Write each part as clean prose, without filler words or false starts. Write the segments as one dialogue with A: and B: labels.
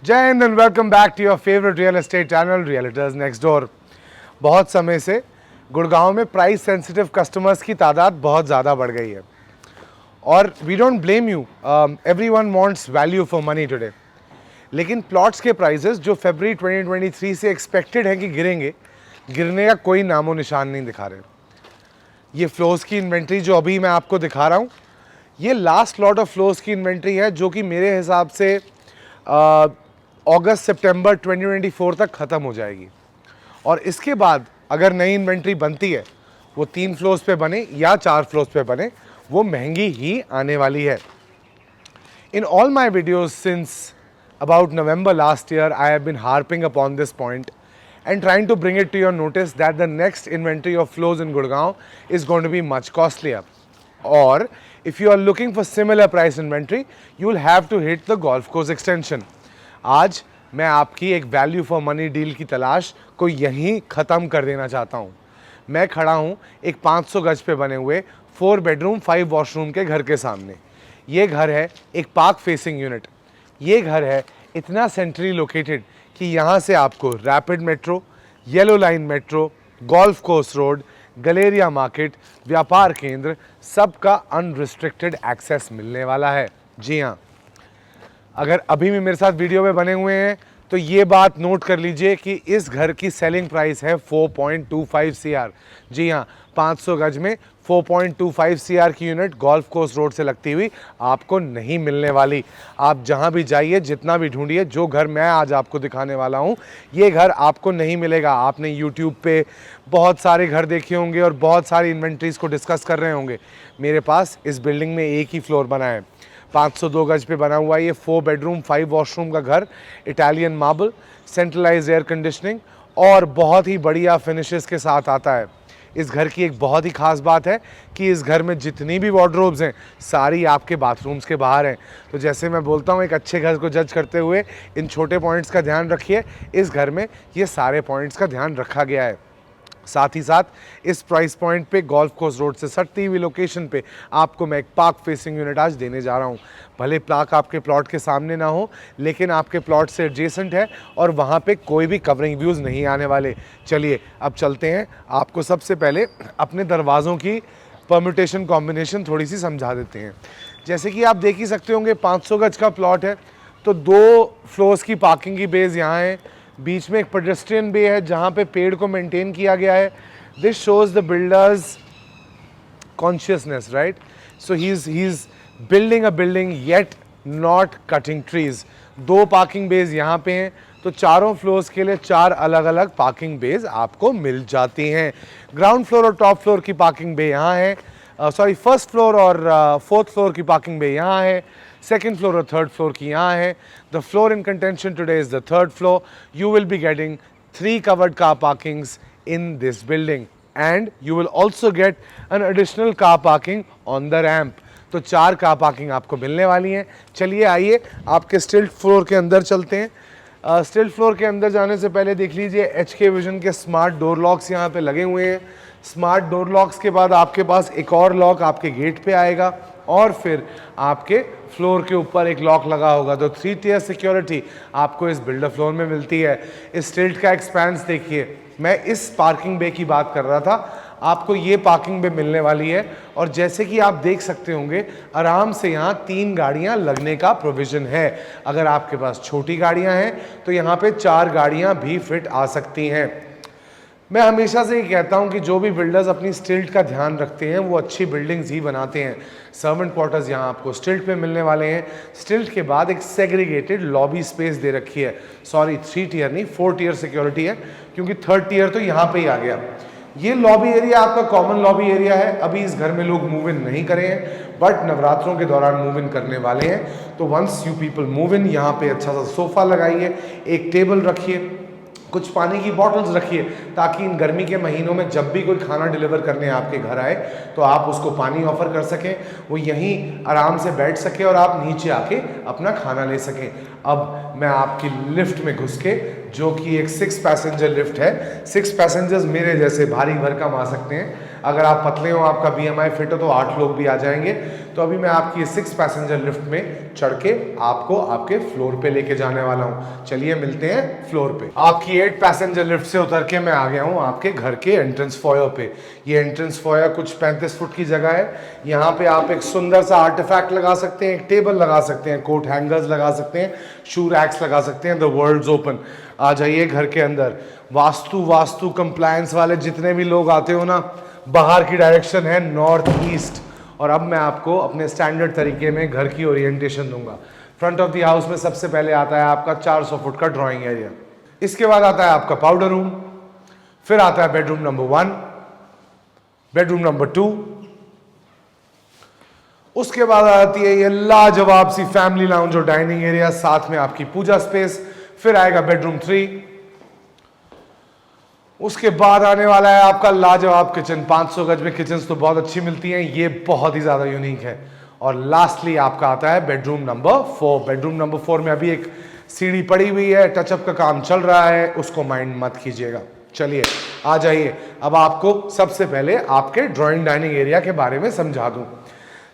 A: जय हिंद and welcome back to your favourite real estate channel realtors next door. बहुत समय से गुड़गांव में प्राइस सेंसिटिव कस्टमर्स की तादाद बहुत ज़्यादा बढ़ गई है और we don't blame you, everyone wants value for money today. लेकिन प्लॉट्स के प्राइसेस जो फरवरी 2023 से एक्सपेक्टेड है कि गिरेंगे, गिरने का कोई नामो निशान नहीं दिखा रहे। ये फ्लोर्स की इन्वेंट्री जो अभी मैं आपको दिखा रहा हूँ, ये लास्ट लॉट ऑफ फ्लोर्स की इन्वेंट्री है जो कि मेरे हिसाब से अगस्त सितंबर 2024 तक ख़त्म हो जाएगी। और इसके बाद अगर नई इन्वेंट्री बनती है, वो 3 फ्लोर्स पे बने या 4 फ्लोर्स पे बने, वो महंगी ही आने वाली है। In all my videos since about November last year, I have been harping upon this point and trying to bring it to your notice that the next inventory of floors in Gurgaon is going to be much costlier. Or if you are looking for similar price inventory, you will have to hit the golf course extension. आज मैं आपकी एक value for money deal की तलाश को यहीं ख़त्म कर देना चाहता हूँ। मैं खड़ा हूँ एक 500 गज पे बने हुए 4 बेडरूम 5 वॉशरूम के घर के सामने। ये घर है एक पार्क फेसिंग यूनिट। ये घर है इतना सेंट्रली लोकेटेड कि यहाँ से आपको rapid metro, yellow line metro, golf course road, Galleria market, व्यापार केंद्र, सबका अनरिस्ट्रिक्टेड एक्सेस मिलने वाला है। जी हाँ, अगर अभी भी मेरे साथ वीडियो में बने हुए हैं तो ये बात नोट कर लीजिए कि इस घर की सेलिंग प्राइस है 4.25 CR। जी हाँ, 500 गज में 4.25 CR की यूनिट गोल्फ कोर्स रोड से लगती हुई आपको नहीं मिलने वाली। आप जहाँ भी जाइए, जितना भी ढूंढिए, जो घर मैं आज आपको दिखाने वाला हूँ, ये घर आपको नहीं मिलेगा। आपने यूट्यूब पे बहुत सारे घर देखे होंगे और बहुत सारी इन्वेंट्रीज़ को डिस्कस कर रहे होंगे। मेरे पास इस बिल्डिंग में एक ही फ्लोर बना है, 502 गज पे बना हुआ ये 4 बेडरूम 5 वॉशरूम का घर, Italian marble, centralised air conditioning और बहुत ही बढ़िया फिनिशेस के साथ आता है। इस घर की एक बहुत ही ख़ास बात है कि इस घर में जितनी भी वार्डरोब्स हैं, सारी आपके बाथरूम्स के बाहर हैं। तो जैसे मैं बोलता हूँ, एक अच्छे घर को जज करते हुए इन छोटे पॉइंट्स का ध्यान रखिए। इस घर में ये सारे पॉइंट्स का ध्यान रखा गया है। साथ ही साथ इस प्राइस पॉइंट पे गोल्फ कोर्स रोड से सटती हुई लोकेशन पे आपको मैं एक पार्क फेसिंग यूनिट आज देने जा रहा हूँ। भले पार्क आपके प्लॉट के सामने ना हो, लेकिन आपके प्लॉट से एडजेसेंट है और वहाँ पे कोई भी कवरिंग व्यूज़ नहीं आने वाले। चलिए अब चलते हैं, आपको सबसे पहले अपने दरवाज़ों की परम्यूटेशन कॉम्बिनेशन थोड़ी सी समझा देते हैं। जैसे कि आप देख ही सकते होंगे, 500 गज का प्लॉट है तो 2 फ्लोर्स की पार्किंग की बेस यहाँ है। बीच में एक पेडेस्ट्रियन बे है जहाँ पे पेड़ को मेंटेन किया गया है। This shows the builder's consciousness, right? So he is building a building yet not cutting trees. 2 parking bays यहाँ पे हैं, तो चारों फ्लोर्स के लिए 4 अलग अलग पार्किंग बेज आपको मिल जाती हैं। ग्राउंड फ्लोर और टॉप फ्लोर की पार्किंग बे यहाँ है, फर्स्ट फ्लोर और 4th फ्लोर की पार्किंग बे यहाँ है, सेकेंड फ्लोर और 3rd फ्लोर की यहाँ है। The floor in contention today is the 3rd floor. You will be getting 3 covered car parkings in this building and you will also get an additional car parking on the ramp। तो 4 car parking आपको मिलने वाली हैं। चलिए आइए आपके स्टिल्ट floor के अंदर चलते हैं। स्टिल्ट फ्लोर के अंदर जाने से पहले देख लीजिए HK विजन के स्मार्ट डोर लॉक्स यहाँ पे लगे हुए हैं। स्मार्ट डोर लॉक्स के बाद आपके पास एक और लॉक आपके गेट पे आएगा और फिर आपके फ्लोर के ऊपर एक लॉक लगा होगा। तो 3 tier सिक्योरिटी आपको इस बिल्डर फ्लोर में मिलती है। इस स्टिल्ट का एक्सपेंस देखिए, मैं इस पार्किंग बे की बात कर रहा था, आपको ये पार्किंग बे मिलने वाली है। और जैसे कि आप देख सकते होंगे, आराम से यहाँ 3 गाड़ियाँ लगने का प्रोविज़न है। अगर आपके पास छोटी गाड़ियाँ हैं तो यहाँ पे 4 गाड़ियाँ भी फिट आ सकती हैं। मैं हमेशा से ये कहता हूँ कि जो भी बिल्डर्स अपनी स्टिल्ट का ध्यान रखते हैं वो अच्छी बिल्डिंग्स ही बनाते हैं। सर्वेंट क्वार्टर्स यहाँ आपको स्टिल्ट पे मिलने वाले हैं। स्टिल्ट के बाद एक सेग्रीगेटेड लॉबी स्पेस दे रखी है। सॉरी, 3 tier नहीं, 4 tier सिक्योरिटी है, क्योंकि 3rd tier तो यहाँ पे ही आ गया। ये लॉबी एरिया आपका कॉमन लॉबी एरिया है। अभी इस घर में लोग मूव इन नहीं करे हैं, बट नवरात्रों के दौरान मूव इन करने वाले हैं। तो once you people move in, यहाँ पे अच्छा सा सोफा लगाइए, एक टेबल रखिए, कुछ पानी की बॉटल्स रखिए, ताकि इन गर्मी के महीनों में जब भी कोई खाना डिलीवर करने आपके घर आए तो आप उसको पानी ऑफर कर सकें, वो यहीं आराम से बैठ सके और आप नीचे आके अपना खाना ले सकें। अब मैं आपकी लिफ्ट में घुस के, जो कि एक 6 पैसेंजर लिफ्ट है, 6 पैसेंजर्स मेरे जैसे भारी भरकम आ सकते हैं। अगर आप पतले हो, आपका BMI फिट हो, तो 8 लोग भी आ जाएंगे। तो अभी मैं आपकी 6 पैसेंजर लिफ्ट में चढ़ के आपको आपके फ्लोर पे लेके जाने वाला हूँ। चलिए मिलते हैं फ्लोर पे। आपकी 8 पैसेंजर लिफ्ट से उतर के मैं आ गया हूँ आपके घर के एंट्रेंस फॉयर पे। ये एंट्रेंस फॉयर कुछ 35 फुट की जगह है। यहाँ पे आप एक सुंदर सा आर्टिफैक्ट लगा सकते हैं, एक टेबल लगा सकते हैं, कोट हैंगर्स लगा सकते हैं, शू रैक्स लगा सकते हैं। The world's open. आ जाइए घर के अंदर। वास्तु कंप्लायंस वाले जितने भी लोग आते हो ना, बाहर की डायरेक्शन है नॉर्थ ईस्ट। और अब मैं आपको अपने स्टैंडर्ड तरीके में घर की ओरिएंटेशन दूंगा। फ्रंट ऑफ द हाउस में सबसे पहले आता है आपका 400 फुट का ड्राइंग एरिया। इसके बाद आता है आपका पाउडर रूम, फिर आता है बेडरूम नंबर 1, बेडरूम नंबर 2, उसके बाद आती है ये लाजवाब सी फैमिली लाउंज और डाइनिंग एरिया, साथ में आपकी पूजा स्पेस। फिर आएगा बेडरूम 3, उसके बाद आने वाला है आपका लाजवाब किचन। 500 गज में किचन तो बहुत अच्छी मिलती हैं, ये बहुत ही ज्यादा यूनिक है। और लास्टली आपका आता है बेडरूम नंबर 4। बेडरूम नंबर 4 में अभी एक सीढ़ी पड़ी हुई है, टचअप का काम चल रहा है, उसको माइंड मत कीजिएगा। चलिए आ जाइए, अब आपको सबसे पहले आपके ड्राइंग डाइनिंग एरिया के बारे में समझा दूं।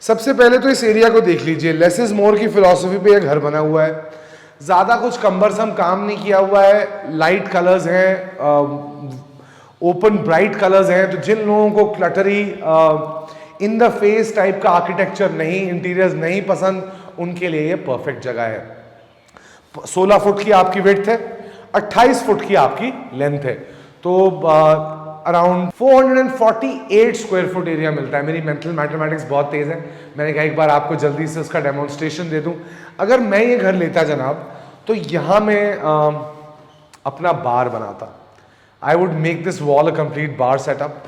A: सबसे पहले तो इस एरिया को देख लीजिए। लेस इज मोर की फिलॉसफी पे ये घर बना हुआ है। ज्यादा कुछ कम्बरसम काम नहीं किया हुआ है। लाइट कलर्स हैं, ओपन ब्राइट कलर्स हैं। तो जिन लोगों को क्लटरी इन द फेस टाइप का आर्किटेक्चर नहीं, इंटीरियर्स नहीं पसंद, उनके लिए ये परफेक्ट जगह है। 16 फुट की आपकी विड्थ है, 28 फुट की आपकी लेंथ है। तो अराउंड 448 स्क्वायर फुट एरिया मिलता है। मेरी मेंटल मैथमेटिक्स बहुत तेज है, मैंने कहा एक बार आपको जल्दी से उसका डेमोन्स्ट्रेशन दे दूं। अगर मैं ये घर लेता जनाब, तो यहाँ मैं अपना बार बनाता। I would make this wall a complete bar setup.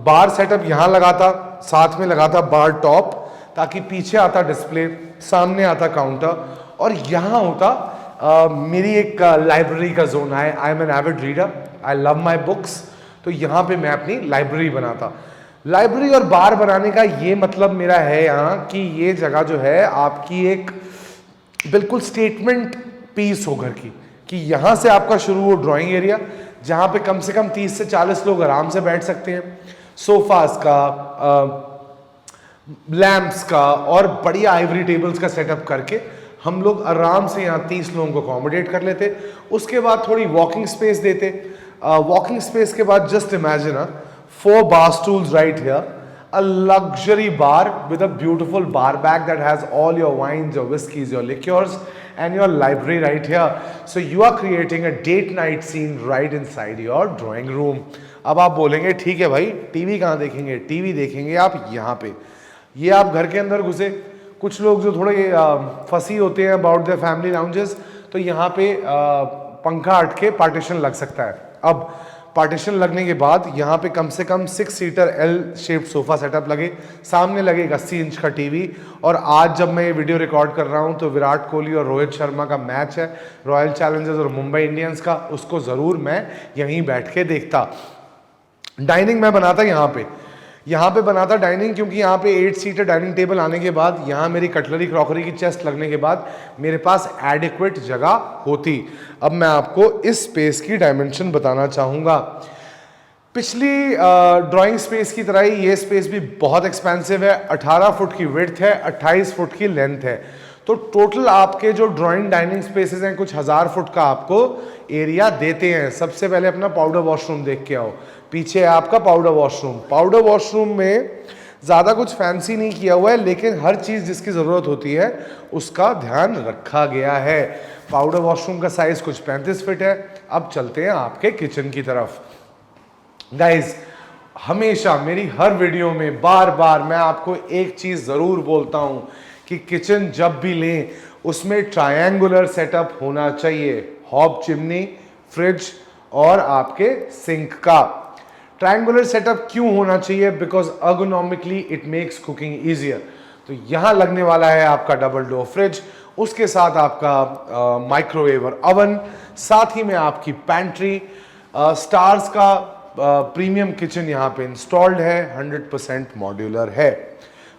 A: Bar setup यहाँ लगाता, साथ में लगाता बार टॉप, ताकि पीछे आता डिस्प्ले, सामने आता काउंटर, और यहाँ होता मेरी एक लाइब्रेरी का zone. I am an avid reader, I love my books. तो यहाँ पे मैं अपनी लाइब्रेरी बनाता। लाइब्रेरी और बार बनाने का ये मतलब मेरा है यहाँ कि ये जगह जो है आपकी एक बिल्कुल स्टेटमेंट पीस हो घर की, कि यहाँ से आपका शुरू हो ड्राइंग एरिया, जहाँ पे कम से कम 30 से 40 लोग आराम से बैठ सकते हैं। सोफास का, लैंप्स का और बढ़िया आइवरी टेबल्स का सेटअप करके हम लोग आराम से यहाँ 30 लोगों को अकोमोडेट कर लेते। उसके बाद थोड़ी वॉकिंग स्पेस देते। वॉकिंग स्पेस के बाद just imagine 4 bar stools right here, a luxury bar with a beautiful bar bag that has all your wines, your whiskeys, your liqueurs, and your library right here. So you are creating a date night scene right inside your drawing room. अब आप बोलेंगे ठीक है भाई, TV कहाँ देखेंगे? TV देखेंगे आप यहाँ पे। ये आप घर के अंदर घुसे, कुछ लोग जो थोड़े फसी होते हैं अबाउट द फैमिली लाउंजेस, तो यहाँ पे पंखा हट के पार्टीशन लग सकता है। अब पार्टीशन लगने के बाद यहाँ पे कम से कम 6 seater L shaped sofa setup लगे, सामने लगे एक 80 इंच का टीवी। और आज जब मैं ये वीडियो रिकॉर्ड कर रहा हूँ तो विराट कोहली और रोहित शर्मा का मैच है, रॉयल चैलेंजर्स और मुंबई इंडियंस का, उसको ज़रूर मैं यहीं बैठ के देखता। डाइनिंग मैं बनाता यहाँ पे बनाता डाइनिंग, क्योंकि यहाँ पे 8 सीटर डाइनिंग टेबल आने के बाद यहाँ मेरी कटलरी क्रॉकरी की चेस्ट लगने के बाद मेरे पास एडिक्वेट जगह होती। अब मैं आपको इस स्पेस की डायमेंशन बताना चाहूँगा। पिछली ड्राइंग स्पेस की तरह ही ये स्पेस भी बहुत एक्सपेंसिव है। 18 फुट की विड्थ है, 28 फुट की लेंथ है। तो टोटल आपके जो ड्राइंग डाइनिंग स्पेसेस हैं कुछ 1000 फुट का आपको एरिया देते हैं। सबसे पहले अपना पाउडर वॉशरूम देख के आओ। पीछे है आपका पाउडर वॉशरूम। पाउडर वॉशरूम में ज़्यादा कुछ फैंसी नहीं किया हुआ है, लेकिन हर चीज़ जिसकी ज़रूरत होती है उसका ध्यान रखा गया है। पाउडर वॉशरूम का साइज़ कुछ 35 फीट है। अब चलते हैं आपके किचन की तरफ। गाइज, हमेशा मेरी हर वीडियो में बार बार मैं आपको एक चीज़ ज़रूर बोलता हूँ कि किचन जब भी लें उसमें ट्रायंगुलर सेटअप होना चाहिए। हॉब चिमनी, फ्रिज और आपके सिंक का ट्रायंगुलर सेटअप क्यों होना चाहिए? Because ergonomically it makes cooking easier. तो यहाँ लगने वाला है आपका डबल डोर फ्रिज, उसके साथ आपका माइक्रोवेव और ओवन, साथ ही में आपकी पैंट्री। स्टार्स का प्रीमियम किचन यहाँ पे इंस्टॉल्ड है, 100% मॉड्यूलर है।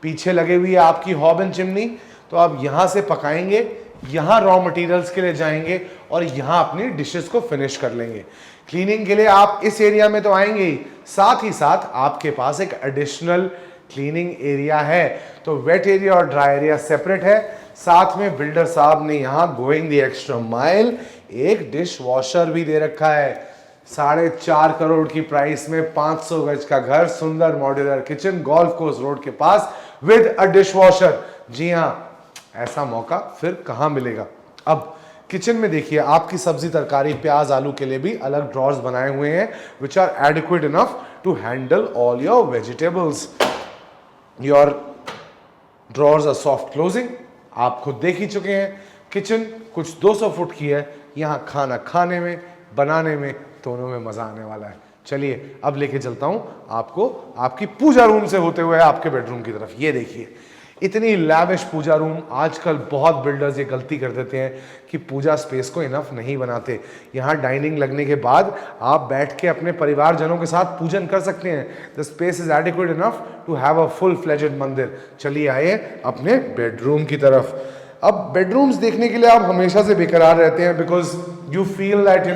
A: पीछे लगे हुई है आपकी हॉब एंड चिमनी, तो आप यहाँ से पकाएंगे, यहाँ रॉ मटेरियल्स के लिए जाएंगे और यहाँ अपनी डिशेस को फिनिश कर लेंगे। क्लीनिंग के लिए आप इस एरिया में तो आएंगे ही साथ आपके पास एक एडिशनल क्लीनिंग एरिया है। तो वेट एरिया और ड्राई एरिया सेपरेट है। साथ में बिल्डर साहब ने यहाँ गोइंग द एक्स्ट्रा माइल एक डिश वॉशर भी दे रखा है। 4.5 करोड़ की प्राइस में 500 गज का घर, सुंदर modular kitchen, golf course road के पास विद अ डिश वॉशर। जी हाँ, ऐसा मौका फिर कहां मिलेगा। अब किचन में देखिए, आपकी सब्जी तरकारी प्याज आलू के लिए भी अलग ड्रॉर्स बनाए हुए हैं which are adequate enough to handle all your vegetables. Your drawers are soft closing, आप खुद देख ही चुके हैं। किचन कुछ 200 फुट की है। यहाँ खाना खाने में, बनाने में, दोनों में मजा आने वाला है। चलिए अब लेके चलता हूं आपको आपकी पूजा रूम से होते हुए आपके बेडरूम की तरफ। ये देखिए, इतनी लैविश पूजा रूम। आजकल बहुत बिल्डर्स ये गलती कर देते हैं कि पूजा स्पेस को इनफ नहीं बनाते। यहाँ डाइनिंग लगने के बाद आप बैठ के अपने परिवारजनों के साथ पूजन कर सकते हैं। The space is adequate enough to have a full fledged mandir. चलिए आइए अपने बेडरूम की तरफ। अब बेडरूम्स देखने के लिए आप हमेशा से बेकरार रहते हैं because you feel that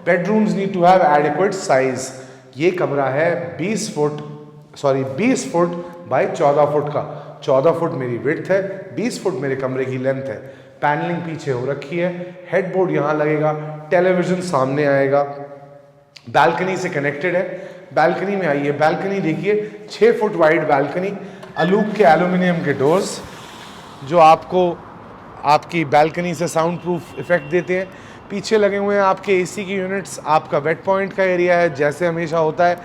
A: bedrooms need to have adequate size. ये कमरा है 20 फुट बाय 14 फुट का। 14 फुट मेरी विड्थ है, 20 फुट मेरे कमरे की लेंथ है। पैनलिंग पीछे हो रखी है, हेडबोर्ड यहाँ लगेगा, टेलीविजन सामने आएगा, बैल्कनी से कनेक्टेड है। बैल्कनी में आइए, बैल्कनी देखिए, 6 फुट वाइड बैल्कनी, अलूक के एल्यूमिनियम के डोर्स जो आपको आपकी बैल्कनी से साउंड प्रूफ इफेक्ट देते हैं। पीछे लगे हुए हैं आपके एसी की यूनिट्स। आपका वेट पॉइंट का एरिया है जैसे हमेशा होता है।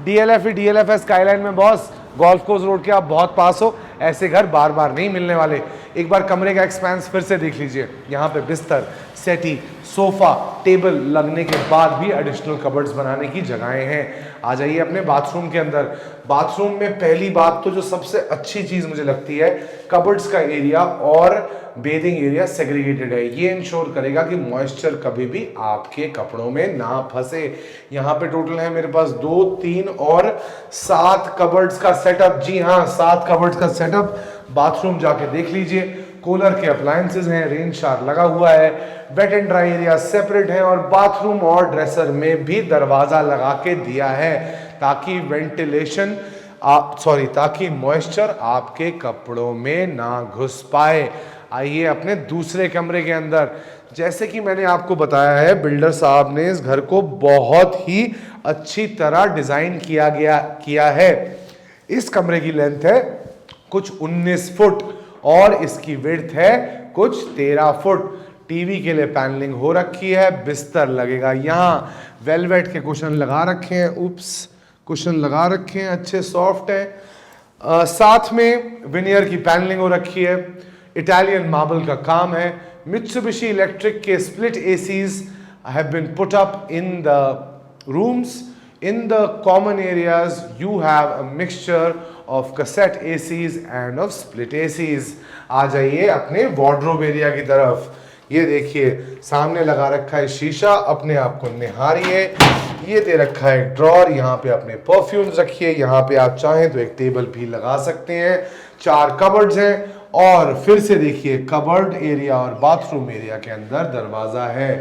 A: डीएलएफ ही डीएलएफ है स्काईलाइन में बॉस। गोल्फ कोर्स रोड के आप बहुत पास हो, ऐसे घर बार बार नहीं मिलने वाले। एक बार कमरे का एक्सपेंस फिर से देख लीजिए। यहाँ पे बिस्तर, सेटी, सोफा, टेबल लगने के बाद भी एडिशनल कबर्ड्स बनाने की जगहें हैं। आ जाइए अपने बाथरूम के अंदर। बाथरूम में पहली बात तो जो सबसे अच्छी चीज मुझे लगती है, कबर्ड्स का एरिया और बेथिंग एरिया सेग्रीगेटेड है। ये इंश्योर करेगा कि मॉइस्चर कभी भी आपके कपड़ों में ना फंसे। यहाँ पे टोटल है मेरे पास 2, 3 और 7 कबर्ड्स का सेटअप। जी हाँ, 7 कबर्ड्स का सेटअप। बाथरूम जाके देख लीजिए, कूलर के अप्लायंसेस हैं, रेन शावर लगा हुआ है, wet and dry area separate है और बाथरूम और ड्रेसर में भी दरवाजा लगा के दिया है ताकि वेंटिलेशन ताकि मॉइस्चर आपके कपड़ों में ना घुस पाए। आइए अपने दूसरे कमरे के अंदर। जैसे कि मैंने आपको बताया है, बिल्डर साहब ने इस घर को बहुत ही अच्छी तरह डिजाइन किया है। इस कमरे की लेंथ है कुछ 19 फुट और इसकी विड्थ है कुछ 13 फुट। टीवी के लिए पैनलिंग हो रखी है, बिस्तर लगेगा यहाँ, वेलवेट के कुशन लगा रखे हैं, कुशन लगा रखे हैं, अच्छे सॉफ्ट है। साथ में विनियर की पैनलिंग हो रखी है, इटालियन मार्बल का काम है। मित्सुबिशी इलेक्ट्रिक के split ACs have been put up in the rooms. In the common areas, you have a mixture of cassette ACs and of split ACs. आ जाइए अपने वार्डरोब एरिया की तरफ। ये देखिए, सामने लगा रखा है शीशा, अपने आप को निहारिए। ये दे रखा है एक ड्रॉर, यहाँ पे अपने परफ्यूम्स रखिए। यहाँ पे आप चाहें तो एक टेबल भी लगा सकते हैं। 4 कबर्ड्स हैं और फिर से देखिए, कबर्ड एरिया और बाथरूम एरिया के अंदर दरवाजा है।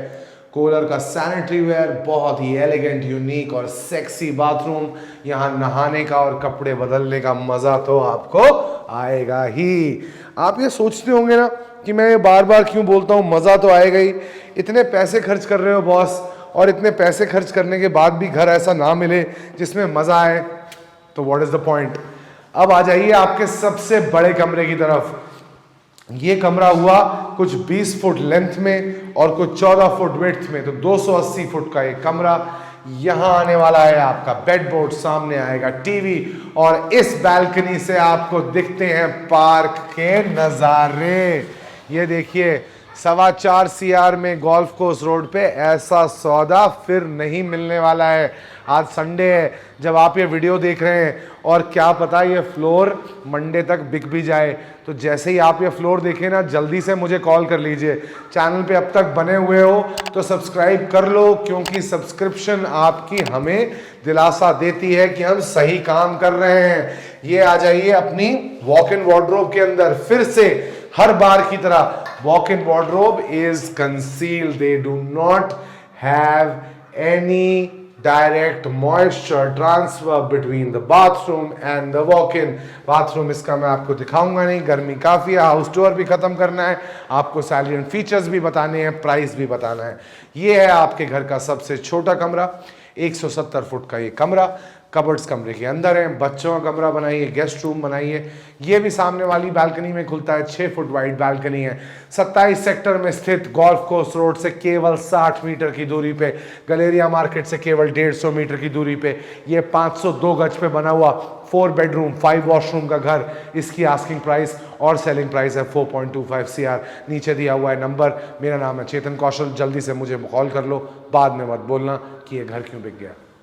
A: कूलर का सैनिटरी वेयर, बहुत ही एलिगेंट, यूनिक और सेक्सी बाथरूम। यहाँ नहाने का और कपड़े बदलने का मजा तो आपको आएगा ही। आप ये सोचते होंगे ना कि मैं बार बार क्यों बोलता हूँ, मजा तो आएगा ही। इतने पैसे खर्च कर रहे हो बॉस, और इतने पैसे खर्च करने के बाद भी घर ऐसा ना मिले जिसमें मजा आए, तो व्हाट इज द पॉइंट। अब आ जाइए आपके सबसे बड़े कमरे की तरफ। ये कमरा हुआ कुछ 20 फुट लेंथ में और कुछ 14 फुट विड्थ में, तो 280 फुट का एक कमरा। यहां आने वाला है आपका बेडबोर्ड, सामने आएगा टीवी और इस बैल्कनी से आपको दिखते हैं पार्क के नजारे। ये देखिए, 4.25 CR में गोल्फ कोर्स रोड पे ऐसा सौदा फिर नहीं मिलने वाला है। आज संडे है जब आप ये वीडियो देख रहे हैं, और क्या पता ये फ्लोर मंडे तक बिक भी जाए। तो जैसे ही आप ये फ्लोर देखें ना, जल्दी से मुझे कॉल कर लीजिए। चैनल पे अब तक बने हुए हो तो सब्सक्राइब कर लो, क्योंकि सब्सक्रिप्शन आपकी हमें दिलासा देती है कि हम सही काम कर रहे हैं। ये आ जाइए अपनी वॉक इन वार्डरोब के अंदर। फिर से हर बार की तरह walk in wardrobe is concealed, they do not have any direct moisture transfer between the bathroom and the walk-in bathroom। इसका मैं आपको दिखाऊंगा नहीं, गर्मी काफ़ी है, हाउस टूर भी ख़त्म करना है, आपको सैलिएंट फीचर्स भी बताने हैं, प्राइस भी बताना है। ये है आपके घर का सबसे छोटा कमरा, 170 फुट का ये कमरा, कबर्ड्स कमरे के अंदर हैं, बच्चों का कमरा बनाइए, गेस्ट रूम बनाइए। ये भी सामने वाली बालकनी में खुलता है, 6 फुट वाइड बालकनी है। 27 सेक्टर में स्थित गोल्फ कोर्स रोड से केवल 60 मीटर की दूरी पे, गलेरिया मार्केट से केवल 150 मीटर की दूरी पे, ये 502 गज पे बना हुआ 4 बेडरूम 5 वॉशरूम का घर। इसकी आस्किंग प्राइस और सेलिंग प्राइस है 4.25 CR। नीचे दिया हुआ है नंबर। मेरा नाम है चेतन कौशल, जल्दी से मुझे कॉल कर लो, बाद में मत बोलना कि ये घर क्यों बिक गया।